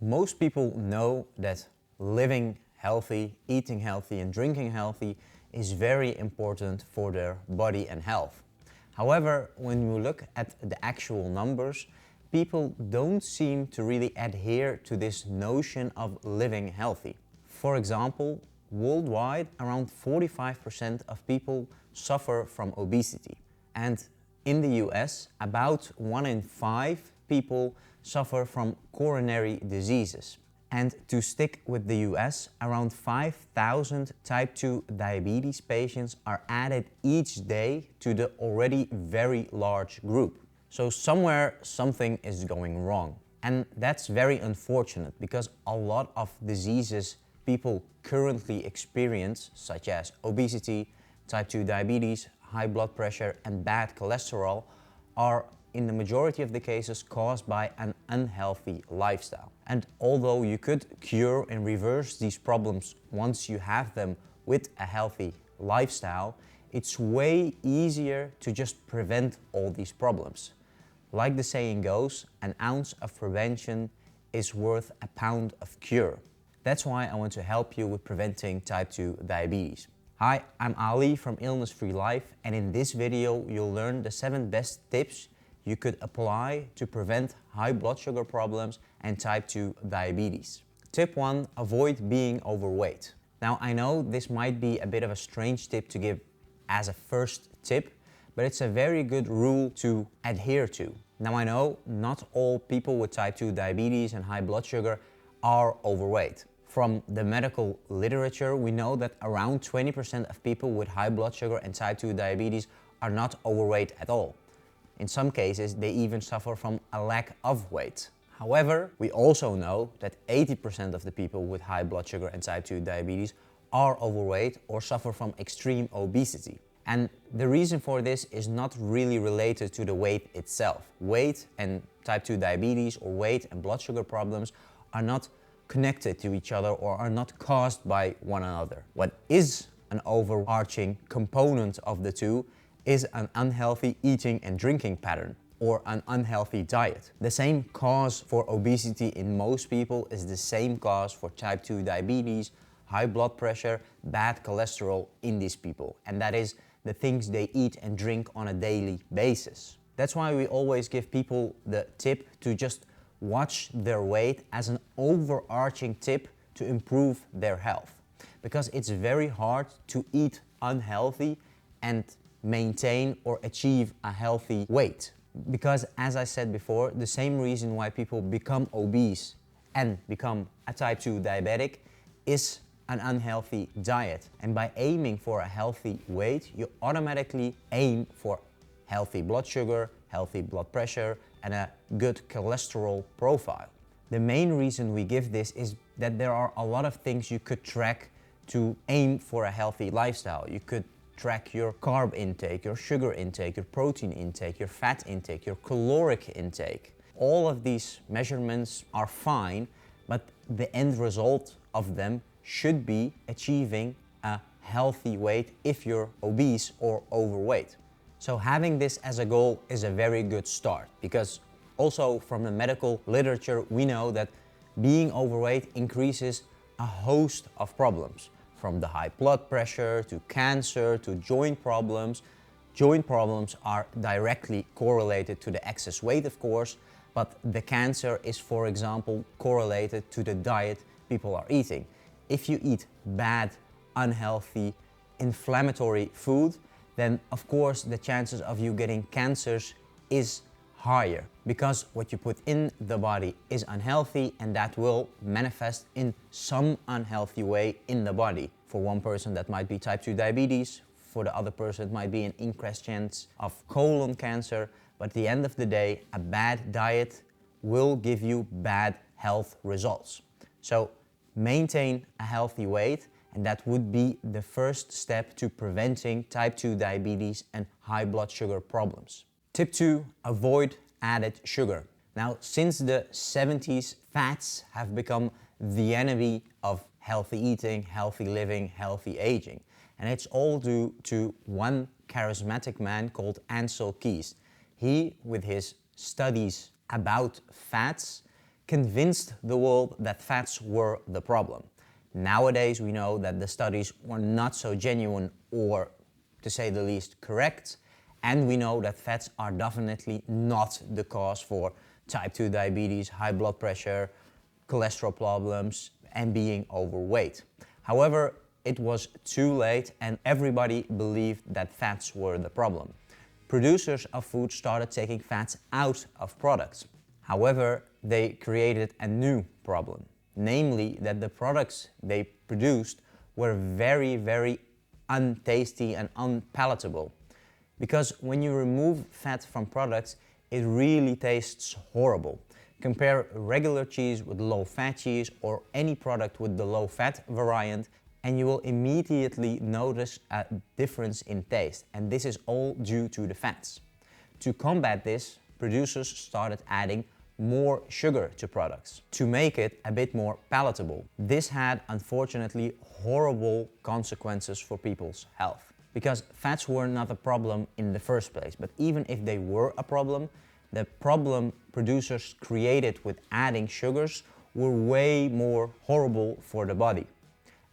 Most people know that living healthy, eating healthy and drinking healthy is very important for their body and health. However, when you look at the actual numbers, people don't seem to really adhere to this notion of living healthy. For example, worldwide, around 45% of people suffer from obesity. And in the US, about 1 in 5 people suffer from coronary diseases. And to stick with the US, around 5,000 type 2 diabetes patients are added each day to the already very large group. So somewhere something is going wrong. And that's very unfortunate because a lot of diseases people currently experience, such as obesity, type 2 diabetes, high blood pressure and bad cholesterol, are in the majority of the cases caused by an unhealthy lifestyle. And although you could cure and reverse these problems once you have them with a healthy lifestyle, it's way easier to just prevent all these problems. Like the saying goes, an ounce of prevention is worth a pound of cure. That's why I want to help you with preventing type 2 diabetes. Hi, I'm Ali from Illness Free Life, and in this video you'll learn the 7 best tips you could apply to prevent high blood sugar problems and type 2 diabetes. Tip 1, avoid being overweight. Now I know this might be a bit of a strange tip to give as a first tip, but it's a very good rule to adhere to. Now I know not all people with type 2 diabetes and high blood sugar are overweight. From the medical literature, we know that around 20% of people with high blood sugar and type 2 diabetes are not overweight at all. In some cases, they even suffer from a lack of weight. However, we also know that 80% of the people with high blood sugar and type 2 diabetes are overweight or suffer from extreme obesity. And the reason for this is not really related to the weight itself. Weight and type 2 diabetes or weight and blood sugar problems are not connected to each other or are not caused by one another. What is an overarching component of the two is an unhealthy eating and drinking pattern or an unhealthy diet. The same cause for obesity in most people is the same cause for type 2 diabetes, high blood pressure, bad cholesterol in these people, and that is the things they eat and drink on a daily basis. That's why we always give people the tip to just watch their weight as an overarching tip to improve their health, because it's very hard to eat unhealthy and maintain or achieve a healthy weight. Because as I said before, the same reason why people become obese and become a type 2 diabetic is an unhealthy diet. And by aiming for a healthy weight, you automatically aim for healthy blood sugar, healthy blood pressure, and a good cholesterol profile. The main reason we give this is that there are a lot of things you could track to aim for a healthy lifestyle. You could track your carb intake, your sugar intake, your protein intake, your fat intake, your caloric intake. All of these measurements are fine, but the end result of them should be achieving a healthy weight if you're obese or overweight. So having this as a goal is a very good start, because also from the medical literature we know that being overweight increases a host of problems, from the high blood pressure to cancer to joint problems. Joint problems are directly correlated to the excess weight, of course, but the cancer is, for example, correlated to the diet people are eating. If you eat bad, unhealthy, inflammatory food, then of course the chances of you getting cancers is higher, because what you put in the body is unhealthy and that will manifest in some unhealthy way in the body. For one person that might be type 2 diabetes, for the other person it might be an increased chance of colon cancer, but at the end of the day a bad diet will give you bad health results. So maintain a healthy weight, and that would be the first step to preventing type 2 diabetes and high blood sugar problems. Tip 2, avoid added sugar. Now, since the 70s, fats have become the enemy of healthy eating, healthy living, healthy aging. And it's all due to one charismatic man called Ancel Keys. He, with his studies about fats, convinced the world that fats were the problem. Nowadays, we know that the studies were not so genuine or, to say the least, correct. And we know that fats are definitely not the cause for type 2 diabetes, high blood pressure, cholesterol problems, and being overweight. However, it was too late and everybody believed that fats were the problem. Producers of food started taking fats out of products. However, they created a new problem, namely that the products they produced were very, very untasty and unpalatable. Because when you remove fat from products, it really tastes horrible. Compare regular cheese with low-fat cheese or any product with the low-fat variant, and you will immediately notice a difference in taste. And this is all due to the fats. To combat this, producers started adding more sugar to products to make it a bit more palatable. This had, unfortunately, horrible consequences for people's health. Because fats were not a problem in the first place, but even if they were a problem, the problem producers created with adding sugars were way more horrible for the body.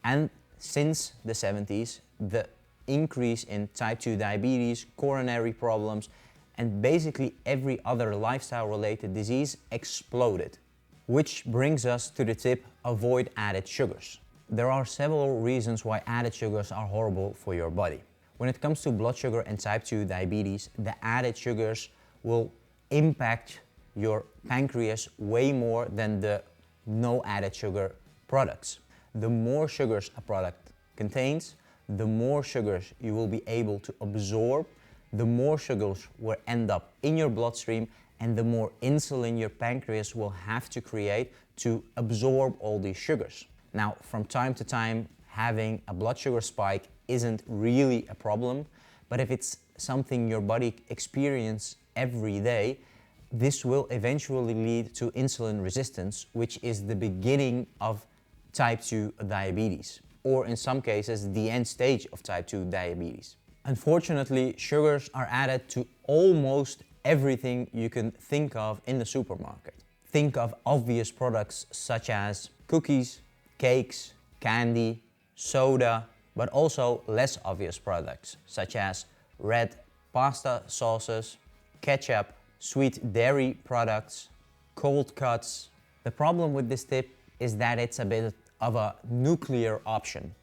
And since the 70s, the increase in type 2 diabetes, coronary problems, and basically every other lifestyle-related disease exploded. Which brings us to the tip, avoid added sugars. There are several reasons why added sugars are horrible for your body. When it comes to blood sugar and type 2 diabetes, the added sugars will impact your pancreas way more than the no added sugar products. The more sugars a product contains, the more sugars you will be able to absorb, the more sugars will end up in your bloodstream, and the more insulin your pancreas will have to create to absorb all these sugars. Now, from time to time, having a blood sugar spike isn't really a problem, but if it's something your body experiences every day, this will eventually lead to insulin resistance, which is the beginning of type 2 diabetes, or in some cases, the end stage of type 2 diabetes. Unfortunately, sugars are added to almost everything you can think of in the supermarket. Think of obvious products such as cookies, cakes, candy, soda, but also less obvious products such as red pasta sauces, ketchup, sweet dairy products, cold cuts. The problem with this tip is that it's a bit of a nuclear option.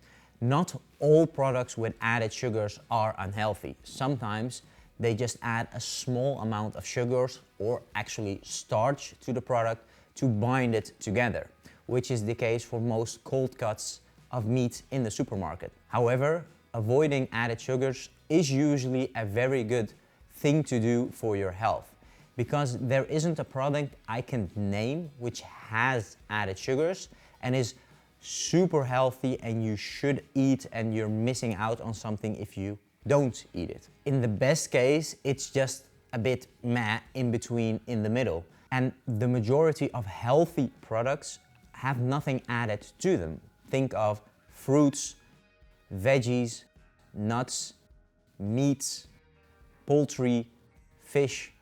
Not all products with added sugars are unhealthy. Sometimes they just add a small amount of sugars or actually starch to the product to bind it together, which is the case for most cold cuts of meat in the supermarket. However, avoiding added sugars is usually a very good thing to do for your health, because there isn't a product I can name which has added sugars and is super healthy and you should eat, and you're missing out on something if you don't eat it. In the best case, it's just a bit meh in between, in the middle. And the majority of healthy products have nothing added to them. Think of fruits, veggies, nuts, meats, poultry, fish,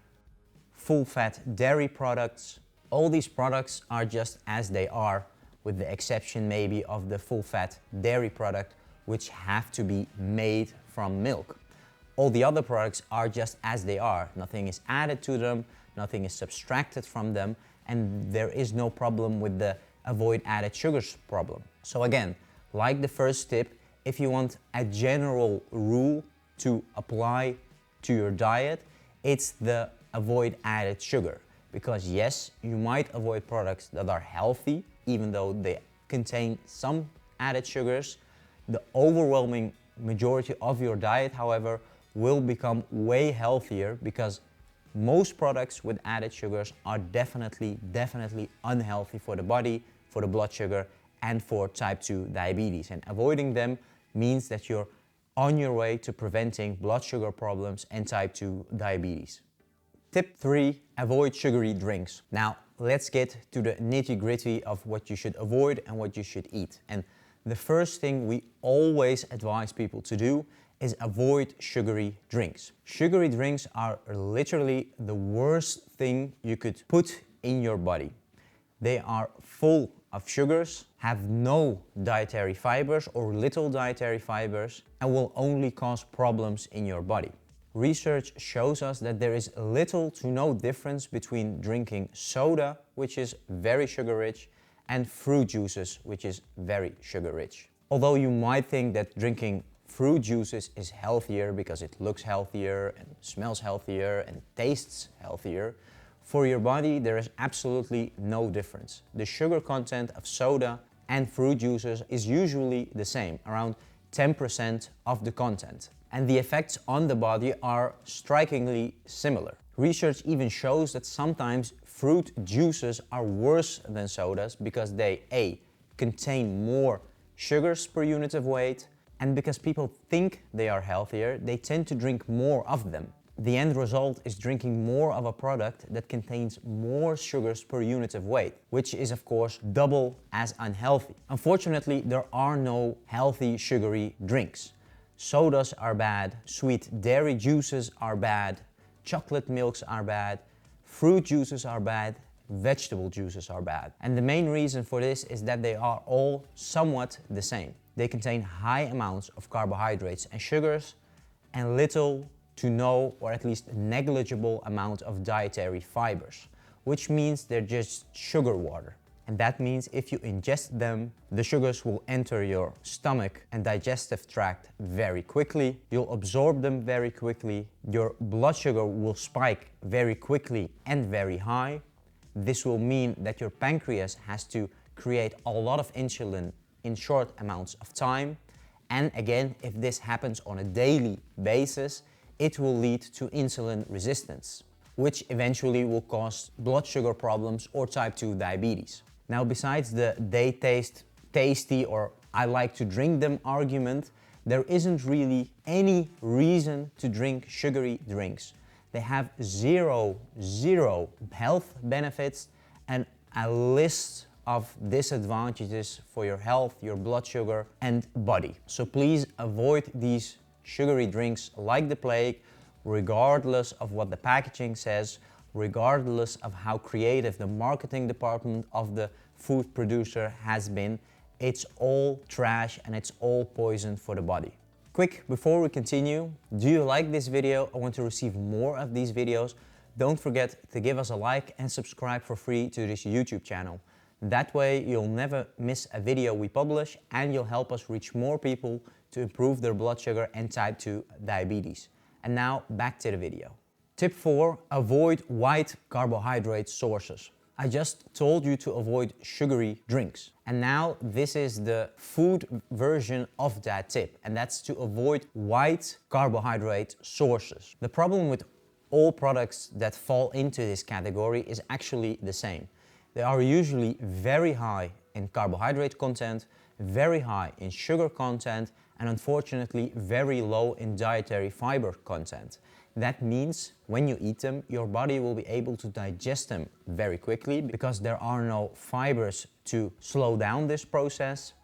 full-fat dairy products. All these products are just as they are, with the exception maybe of the full-fat dairy product, which have to be made from milk. All the other products are just as they are. Nothing is added to them, nothing is subtracted from them, and there is no problem with the avoid added sugars problem. So again, like the first tip, if you want a general rule to apply to your diet, it's the avoid added sugar. Because yes, you might avoid products that are healthy, even though they contain some added sugars. The overwhelming majority of your diet, however, will become way healthier, because most products with added sugars are definitely unhealthy for the body, for the blood sugar, and for type 2 diabetes. And avoiding them means that you're on your way to preventing blood sugar problems and type 2 diabetes. Tip 3, avoid sugary drinks. Now, let's get to the nitty-gritty of what you should avoid and what you should eat. And the first thing we always advise people to do is avoid sugary drinks. Sugary drinks are literally the worst thing you could put in your body. They are full of sugars, have no dietary fibers or little dietary fibers, and will only cause problems in your body. Research shows us that there is little to no difference between drinking soda, which is very sugar rich, and fruit juices, which is very sugar rich. Although you might think that drinking fruit juices is healthier because it looks healthier and smells healthier and tastes healthier, for your body there is absolutely no difference. The sugar content of soda and fruit juices is usually the same, around 10% of the content. And the effects on the body are strikingly similar. Research even shows that sometimes fruit juices are worse than sodas because they A, contain more sugars per unit of weight, and because people think they are healthier, they tend to drink more of them. The end result is drinking more of a product that contains more sugars per unit of weight, which is of course double as unhealthy. Unfortunately, there are no healthy sugary drinks. Sodas are bad, sweet dairy juices are bad, chocolate milks are bad, fruit juices are bad, vegetable juices are bad. And the main reason for this is that they are all somewhat the same. They contain high amounts of carbohydrates and sugars and little to no or at least negligible amount of dietary fibers, which means they're just sugar water. And that means if you ingest them, the sugars will enter your stomach and digestive tract very quickly. You'll absorb them very quickly. Your blood sugar will spike very quickly and very high. This will mean that your pancreas has to create a lot of insulin in short amounts of time. And again, if this happens on a daily basis, it will lead to insulin resistance, which eventually will cause blood sugar problems or type 2 diabetes. Now, besides the they taste tasty or I like to drink them argument, there isn't really any reason to drink sugary drinks. They have zero health benefits and a list of disadvantages for your health, your blood sugar and body. So please avoid these sugary drinks like the plague, regardless of what the packaging says, regardless of how creative the marketing department of the food producer has been. It's all trash and it's all poison for the body. Quick, before we continue, do you like this video or want to receive more of these videos? Don't forget to give us a like and subscribe for free to this YouTube channel. That way you'll never miss a video we publish and you'll help us reach more people to improve their blood sugar and type 2 diabetes. And now back to the video. Tip 4, avoid white carbohydrate sources. I just told you to avoid sugary drinks. And now this is the food version of that tip, and that's to avoid white carbohydrate sources. The problem with all products that fall into this category is actually the same. They are usually very high in carbohydrate content, very high in sugar content, and unfortunately very low in dietary fiber content. That means when you eat them, your body will be able to digest them very quickly because there are no fibers to slow down this process,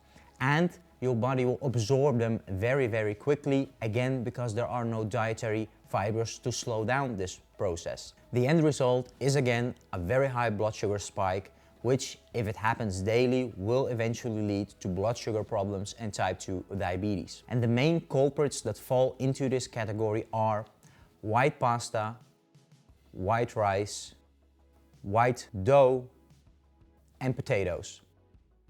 and your body will absorb them very quickly, again because there are no dietary fibers to slow down this process. The end result is again a very high blood sugar spike, which if it happens daily will eventually lead to blood sugar problems and type 2 diabetes. And the main culprits that fall into this category are white pasta, white rice, white dough, and potatoes.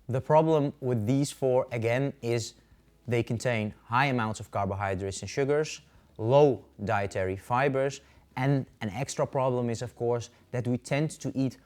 The problem with these four again is they contain high amounts of carbohydrates and sugars, low dietary fibers, and an extra problem is of course that we tend to eat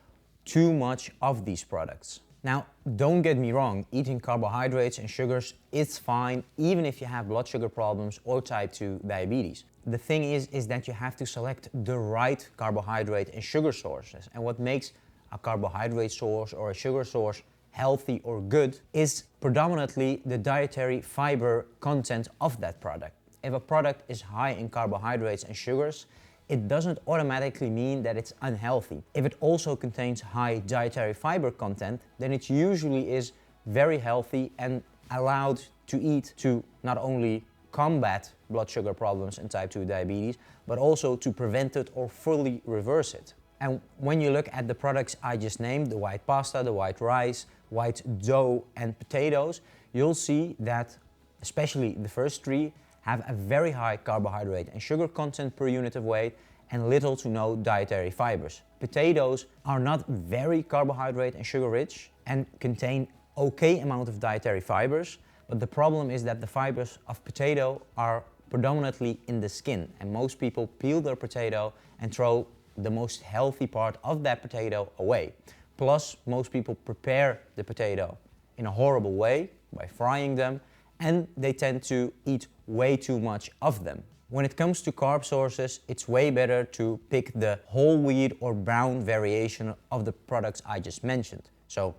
too much of these products. Now, don't get me wrong, eating carbohydrates and sugars is fine even if you have blood sugar problems or type 2 diabetes. The thing is that you have to select the right carbohydrate and sugar sources. And what makes a carbohydrate source or a sugar source healthy or good is predominantly the dietary fiber content of that product. If a product is high in carbohydrates and sugars, it doesn't automatically mean that it's unhealthy. If it also contains high dietary fiber content, then it usually is very healthy and allowed to eat to not only combat blood sugar problems and type 2 diabetes, but also to prevent it or fully reverse it. And when you look at the products I just named, the white pasta, the white rice, white dough and potatoes, you'll see that especially the first three have a very high carbohydrate and sugar content per unit of weight and little to no dietary fibers. Potatoes are not very carbohydrate and sugar rich and contain okay amount of dietary fibers, but the problem is that the fibers of potato are predominantly in the skin, and most people peel their potato and throw the most healthy part of that potato away. Plus, most people prepare the potato in a horrible way by frying them, and they tend to eat way too much of them. When it comes to carb sources, it's way better to pick the whole wheat or brown variation of the products I just mentioned. So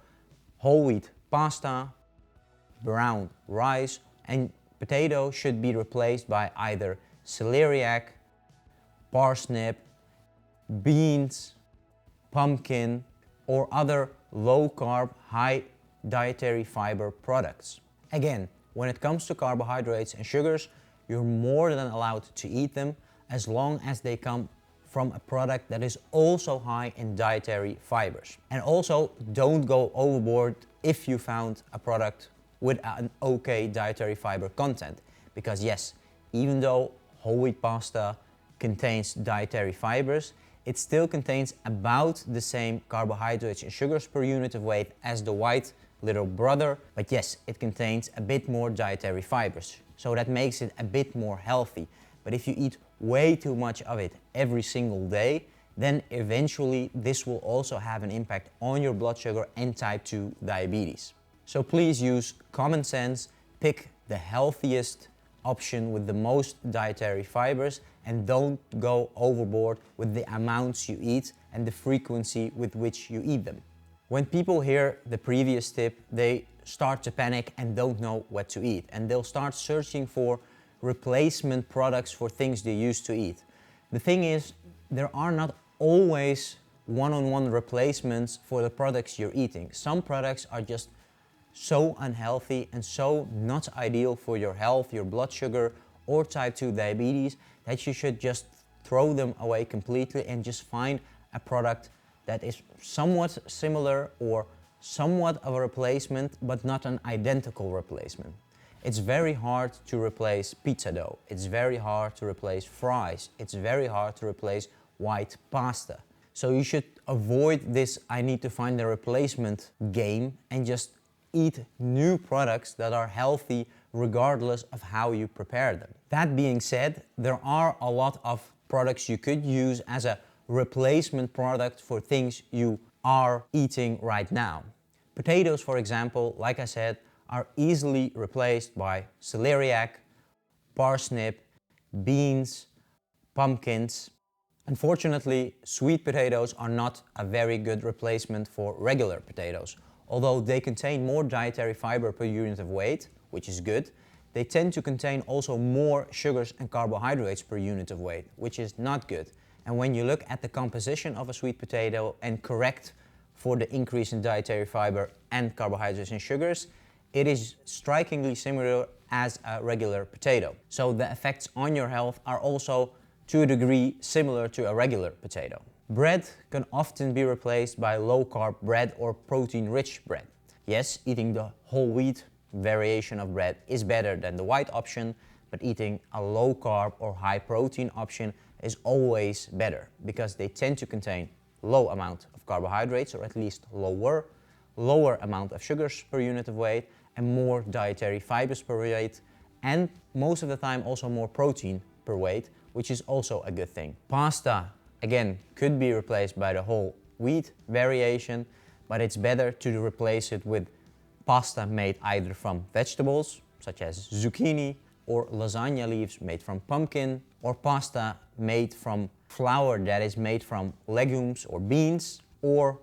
whole wheat pasta, brown rice, and potato should be replaced by either celeriac, parsnip, beans, pumpkin, or other low-carb, high dietary fiber products. Again, when it comes to carbohydrates and sugars, you're more than allowed to eat them as long as they come from a product that is also high in dietary fibers. And also, don't go overboard if you found a product with an okay dietary fiber content. Because yes, even though whole wheat pasta contains dietary fibers, it still contains about the same carbohydrates and sugars per unit of weight as the white little brother, but yes, it contains a bit more dietary fibers. So that makes it a bit more healthy. But if you eat way too much of it every single day, then eventually this will also have an impact on your blood sugar and type 2 diabetes. So please use common sense, pick the healthiest option with the most dietary fibers, and don't go overboard with the amounts you eat and the frequency with which you eat them. When people hear the previous tip, they start to panic and don't know what to eat, and they'll start searching for replacement products for things they used to eat. The thing is, there are not always one-on-one replacements for the products you're eating. Some products are just so unhealthy and so not ideal for your health, your blood sugar, or type 2 diabetes that you should just throw them away completely and just find a product that is somewhat similar or somewhat of a replacement, but not an identical replacement. It's very hard to replace pizza dough. It's very hard to replace fries. It's very hard to replace white pasta. So you should avoid this I need to find a replacement game and just eat new products that are healthy regardless of how you prepare them. That being said, there are a lot of products you could use as a replacement product for things you are eating right now. Potatoes, for example, like I said, are easily replaced by celeriac, parsnip, beans, pumpkins. Unfortunately, sweet potatoes are not a very good replacement for regular potatoes. Although they contain more dietary fiber per unit of weight, which is good, they tend to contain also more sugars and carbohydrates per unit of weight, which is not good. And when you look at the composition of a sweet potato and correct for the increase in dietary fiber and carbohydrates and sugars, it is strikingly similar as a regular potato. So the effects on your health are also to a degree similar to a regular potato. Bread can often be replaced by low-carb bread or protein-rich bread. Yes, eating the whole wheat variation of bread is better than the white option, but eating a low-carb or high-protein option is always better because they tend to contain low amount of carbohydrates, or at least lower amount of sugars per unit of weight, and more dietary fibers per weight, and most of the time also more protein per weight, which is also a good thing. Pasta, again, could be replaced by the whole wheat variation, but it's better to replace it with pasta made either from vegetables, such as zucchini, or lasagna leaves made from pumpkin, or pasta made from flour that is made from legumes or beans, or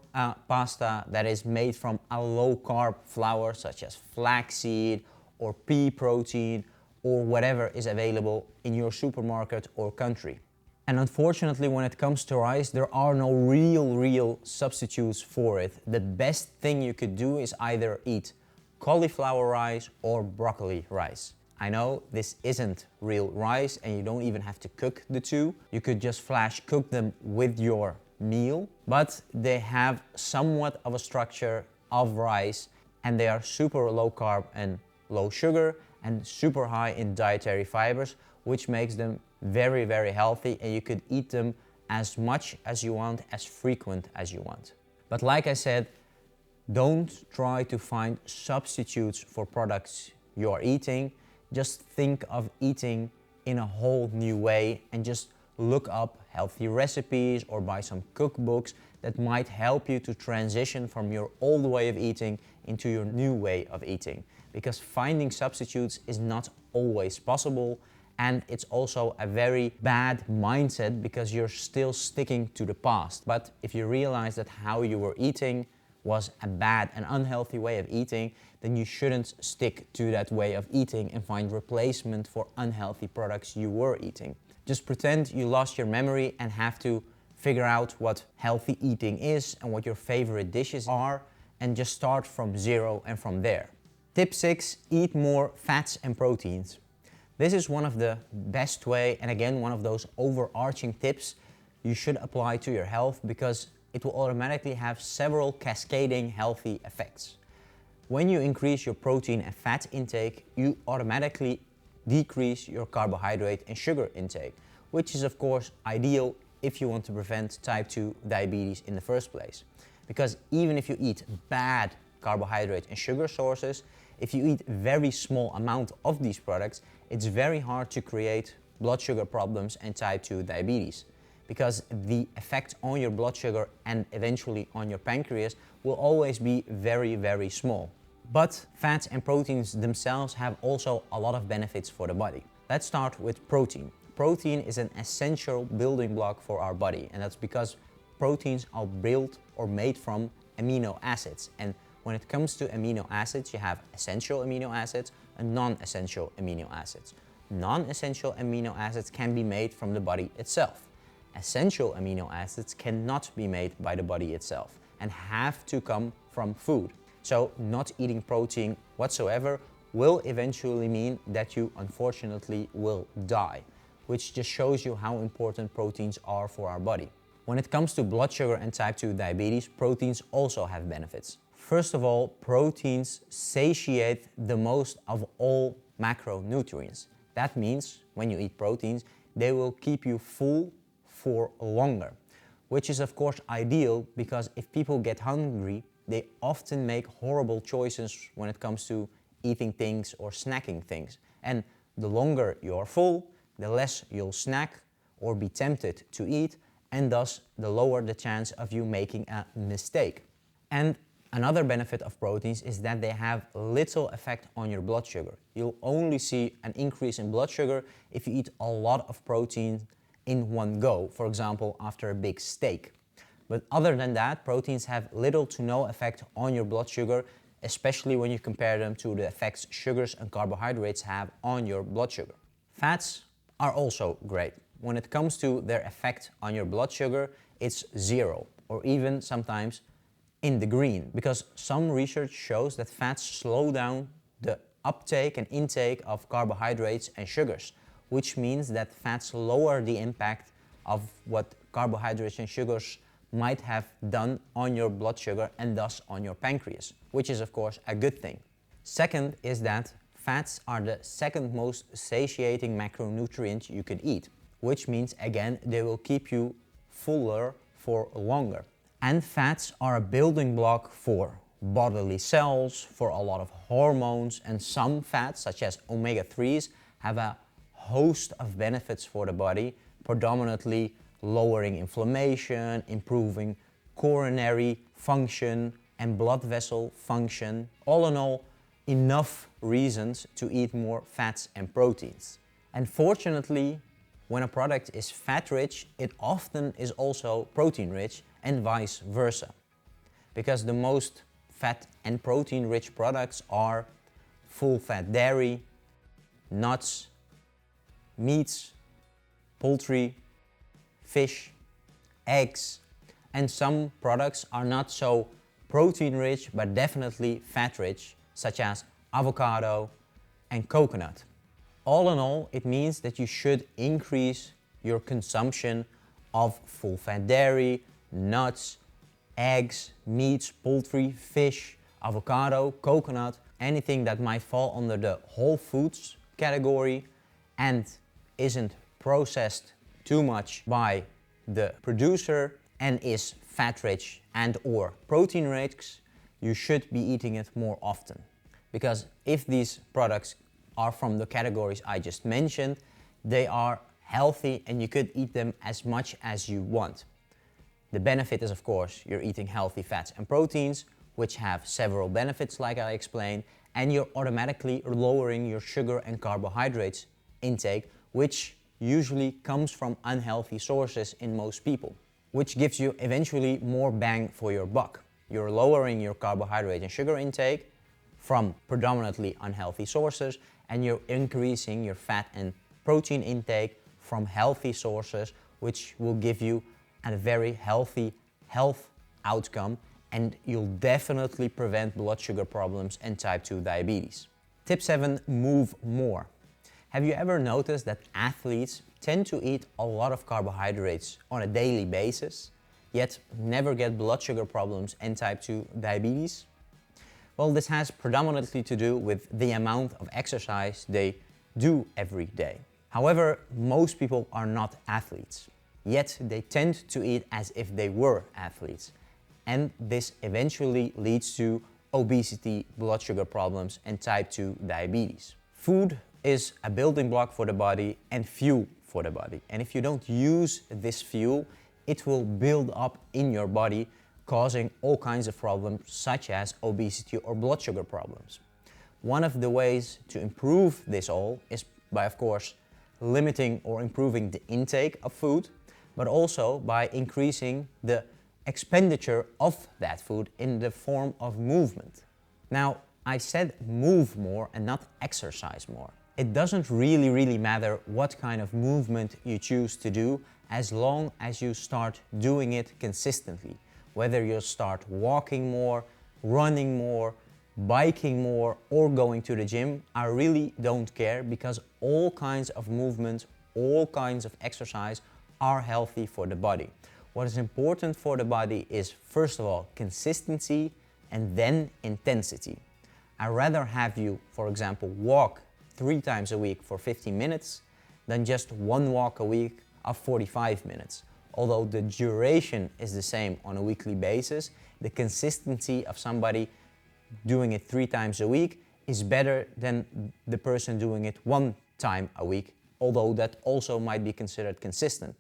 pasta that is made from a low-carb flour, such as flaxseed or pea protein, or whatever is available in your supermarket or country. And unfortunately, when it comes to rice, there are no real substitutes for it. The best thing you could do is either eat cauliflower rice or broccoli rice. I know this isn't real rice and you don't even have to cook the two. You could just flash cook them with your meal, but they have somewhat of a structure of rice, and they are super low carb and low sugar and super high in dietary fibers, which makes them very, very healthy, and you could eat them as much as you want, as frequent as you want. But like I said, don't try to find substitutes for products you are eating. Just think of eating in a whole new way and just look up healthy recipes or buy some cookbooks that might help you to transition from your old way of eating into your new way of eating. Because finding substitutes is not always possible, and it's also a very bad mindset because you're still sticking to the past. But if you realize that how you were eating was a bad and unhealthy way of eating, then you shouldn't stick to that way of eating and find replacement for unhealthy products you were eating. Just pretend you lost your memory and have to figure out what healthy eating is and what your favorite dishes are, and just start from zero and from there. Tip 6, eat more fats and proteins. This is one of the best way, and again, one of those overarching tips you should apply to your health because it will automatically have several cascading healthy effects. When you increase your protein and fat intake, you automatically decrease your carbohydrate and sugar intake, which is of course ideal if you want to prevent type 2 diabetes in the first place. Because even if you eat bad carbohydrate and sugar sources, if you eat very small amount of these products, it's very hard to create blood sugar problems and type 2 diabetes, because the effect on your blood sugar and eventually on your pancreas will always be very, very small. But fats and proteins themselves have also a lot of benefits for the body. Let's start with protein. Protein is an essential building block for our body, and that's because proteins are built or made from amino acids. And when it comes to amino acids, you have essential amino acids and non-essential amino acids. Non-essential amino acids can be made from the body itself. Essential amino acids cannot be made by the body itself and have to come from food. So not eating protein whatsoever will eventually mean that you unfortunately will die, which just shows you how important proteins are for our body. When it comes to blood sugar and type 2 diabetes, proteins also have benefits. First of all, proteins satiate the most of all macronutrients. That means when you eat proteins, they will keep you full for longer, which is of course ideal because if people get hungry, they often make horrible choices when it comes to eating things or snacking things. And the longer you're full, the less you'll snack or be tempted to eat, and thus the lower the chance of you making a mistake. And another benefit of proteins is that they have little effect on your blood sugar. You'll only see an increase in blood sugar if you eat a lot of protein in one go, for example, after a big steak. But other than that, proteins have little to no effect on your blood sugar, especially when you compare them to the effects sugars and carbohydrates have on your blood sugar. Fats are also great. When it comes to their effect on your blood sugar, it's zero, or even sometimes in the green, because some research shows that fats slow down the uptake and intake of carbohydrates and sugars, which means that fats lower the impact of what carbohydrates and sugars might have done on your blood sugar and thus on your pancreas, which is of course a good thing. Second is that fats are the second most satiating macronutrient you could eat, which means again they will keep you fuller for longer. And fats are a building block for bodily cells, for a lot of hormones, and some fats such as omega-3s have a host of benefits for the body, predominantly lowering inflammation, improving coronary function and blood vessel function. All in all, enough reasons to eat more fats and proteins. And fortunately, when a product is fat-rich, it often is also protein-rich and vice versa. Because the most fat and protein-rich products are full-fat dairy, nuts, meats, poultry, fish, eggs, and some products are not so protein-rich but definitely fat-rich, such as avocado and coconut. All in all, it means that you should increase your consumption of full-fat dairy, nuts, eggs, meats, poultry, fish, avocado, coconut, anything that might fall under the whole foods category and isn't processed too much by the producer and is fat rich and or protein rich, you should be eating it more often. Because if these products are from the categories I just mentioned, they are healthy and you could eat them as much as you want. The benefit is, of course, you're eating healthy fats and proteins, which have several benefits like I explained, and you're automatically lowering your sugar and carbohydrates intake, which usually comes from unhealthy sources in most people, which gives you eventually more bang for your buck. You're lowering your carbohydrate and sugar intake from predominantly unhealthy sources, and you're increasing your fat and protein intake from healthy sources, which will give you a very healthy health outcome, and you'll definitely prevent blood sugar problems and type 2 diabetes. Tip 7, move more. Have you ever noticed that athletes tend to eat a lot of carbohydrates on a daily basis, yet never get blood sugar problems and type 2 diabetes? Well, this has predominantly to do with the amount of exercise they do every day. However, most people are not athletes, yet they tend to eat as if they were athletes. And this eventually leads to obesity, blood sugar problems, and type 2 diabetes. Food is a building block for the body and fuel for the body. And if you don't use this fuel, it will build up in your body, causing all kinds of problems such as obesity or blood sugar problems. One of the ways to improve this all is by, of course, limiting or improving the intake of food, but also by increasing the expenditure of that food in the form of movement. Now, I said move more and not exercise more. It doesn't really matter what kind of movement you choose to do as long as you start doing it consistently. Whether you start walking more, running more, biking more, or going to the gym, I really don't care, because all kinds of movement, all kinds of exercise are healthy for the body. What is important for the body is, first of all, consistency and then intensity. I'd rather have you, for example, walk 3 times a week for 15 minutes than just one walk a week of 45 minutes. Although the duration is the same on a weekly basis, the consistency of somebody doing it 3 times a week is better than the person doing it 1 time a week, although that also might be considered consistent.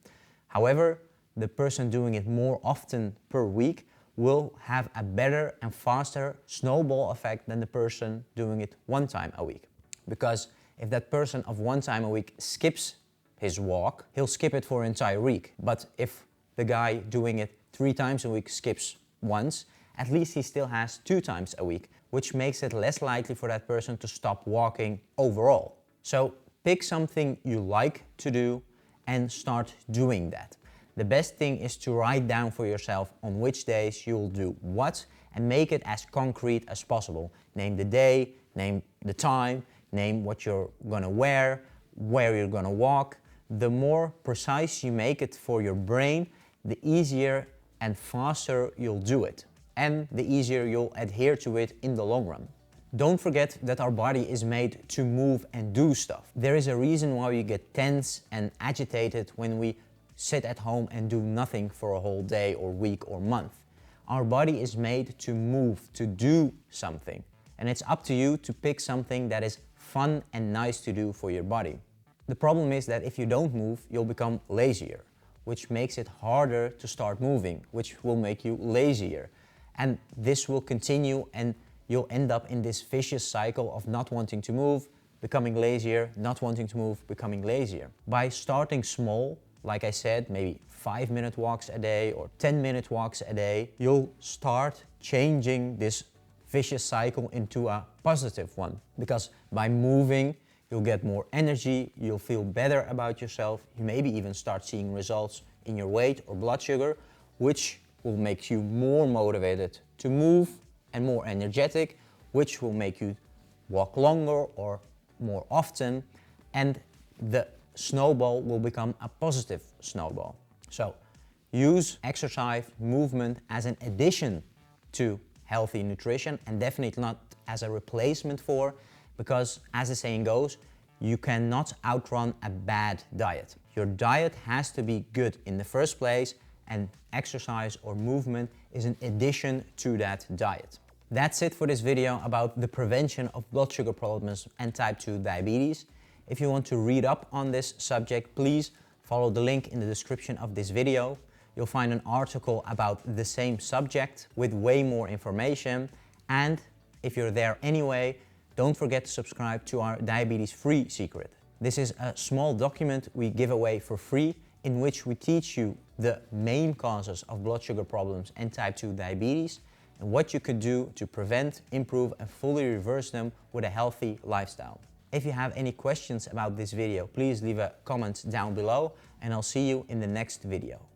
However, the person doing it more often per week will have a better and faster snowball effect than the person doing it 1 time a week. Because if that person of 1 time a week skips his walk, he'll skip it for an entire week. But if the guy doing it 3 times a week skips once, at least he still has 2 times a week, which makes it less likely for that person to stop walking overall. So pick something you like to do and start doing that. The best thing is to write down for yourself on which days you'll do what and make it as concrete as possible. Name the day, name the time, name what you're gonna wear, where you're gonna walk. The more precise you make it for your brain, the easier and faster you'll do it, and the easier you'll adhere to it in the long run. Don't forget that our body is made to move and do stuff. There is a reason why we get tense and agitated when we sit at home and do nothing for a whole day or week or month. Our body is made to move, to do something. And it's up to you to pick something that is fun and nice to do for your body. The problem is that if you don't move, you'll become lazier, which makes it harder to start moving, which will make you lazier. And this will continue, and you'll end up in this vicious cycle of not wanting to move, becoming lazier, not wanting to move, becoming lazier. By starting small, like I said, maybe 5-minute walks a day or 10-minute walks a day, you'll start changing this vicious cycle into a positive one. Because by moving, you'll get more energy, you'll feel better about yourself, you maybe even start seeing results in your weight or blood sugar, which will make you more motivated to move and more energetic, which will make you walk longer or more often, and the snowball will become a positive snowball. So use exercise, movement as an addition to healthy nutrition and definitely not as a replacement for, because as the saying goes, you cannot outrun a bad diet. Your diet has to be good in the first place, and exercise or movement is an addition to that diet. That's it for this video about the prevention of blood sugar problems and type 2 diabetes. If you want to read up on this subject, please follow the link in the description of this video. You'll find an article about the same subject with way more information. And if you're there anyway, don't forget to subscribe to our diabetes-free secret. This is a small document we give away for free in which we teach you the main causes of blood sugar problems and type 2 diabetes and what you could do to prevent, improve and fully reverse them with a healthy lifestyle. If you have any questions about this video, please leave a comment down below and I'll see you in the next video.